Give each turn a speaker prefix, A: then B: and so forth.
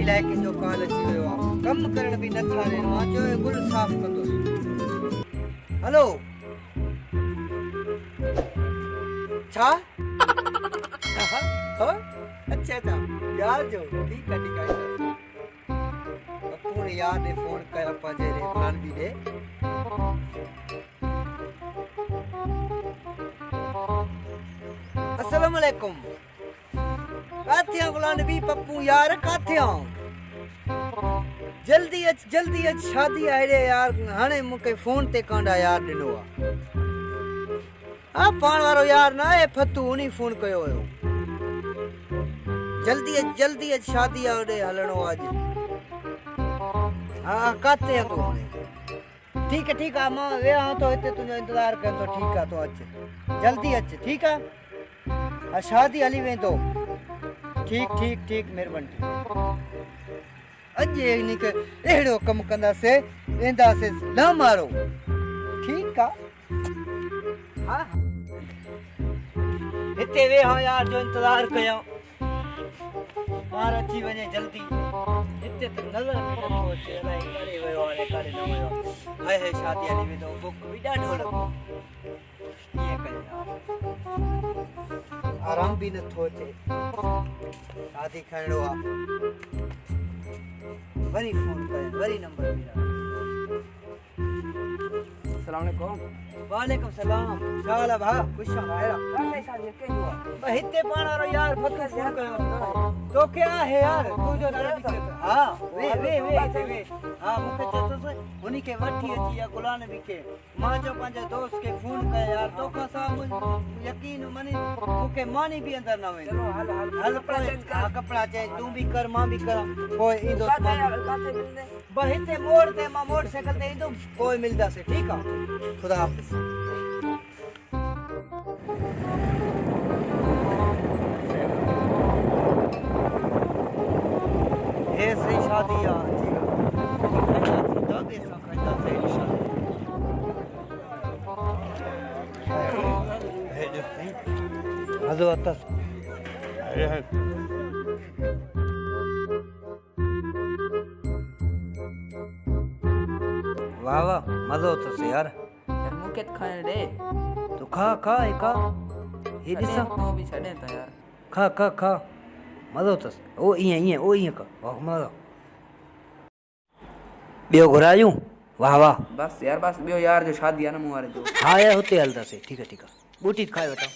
A: इलाइके जो कॉल अची वियो आहे कम करण बि नथा ॾियनि मां चयो गुल साफ़ कंदुसि हेलो छा अच्छा अच्छा यार जो ठीक है पप्पू ने यार ने फोन कया पंहिंजे प्लान बि ॾे अस्सलाम वालेकुम काथे गुलान भी पप्पू यार काथे जल्दी अच शादी आहे यार हाणे मूंखे फोन ते कांडा यार ॾिनो आहे हाँ पाण वारो यार ना है फतू उन्हीं फोन कयो हुयो जल्दी अच शादी आहे ओॾे हलणो आहे अॼु हाँ काथे आहे तूं ठीक है मां वेहां थो हिते तुंहिंजो इंतज़ार कयां थो ठीक आहे तूं अच जल्दी अच ठीक आहे हाँ शादी हली वेंदो ठीक मेहरबानी अॼु इनके अहिड़ो कम कंदासीं वेंदासीं न मारो ठीक आहे हाँ हिते वेहा यार जो इंतज़ार कयां ॿार अची वञे जल्दी हिते त नज़र बि नथो अचे अलाए काॾे वियो आहे काॾे न वियो हाय शादी हली वेंदो बुक बि ॾाढो लॻो कीअं कयां आराम भी नथो अचे शादी खणणो आहे वरी फोन कयां वरी नंबर मिला अस्सलाम वालेकुम सलाम शाला भा खुश आहियो काहे शादी के हुआ हिते पाण वारो यार फतू फोन कयो तो क्या है यार तू जो हां वे हां मूंखे चतो उन्हीं के वठी अची या गुलान भी के मां जो पंहिंजे दोस्त के फोन कया यार तो का साहब यकीन मनी मूंखे मानी भी अंदर न वे चलो हल कपड़ा चेंज तू भी कर मां भी कर कोई ईंदो काथे मिलने हिते मोड़ ते मां मोटरसाइकिल ते ईंदो कोई मिलदा से ठीक है खुदा हाफिज ये सही शादी यार ठीक है दादे सा खंडा सही शादी है जो सही हजो अतस वाह वाह मज़ो अथस यार
B: मूंखे खाइण ॾे
A: तो खा ये ॾिसां
B: तो भी छॾे त यार
A: खा मज़ो अथस ओ ईअं का वाह मज़ो ॿियो घुरायूं वाह
B: बस ॿियो यार जो शादी आहे न मूं वारे जो
A: हाँ यार हुते हलंदासीं ठीक है बूटी खाए वठां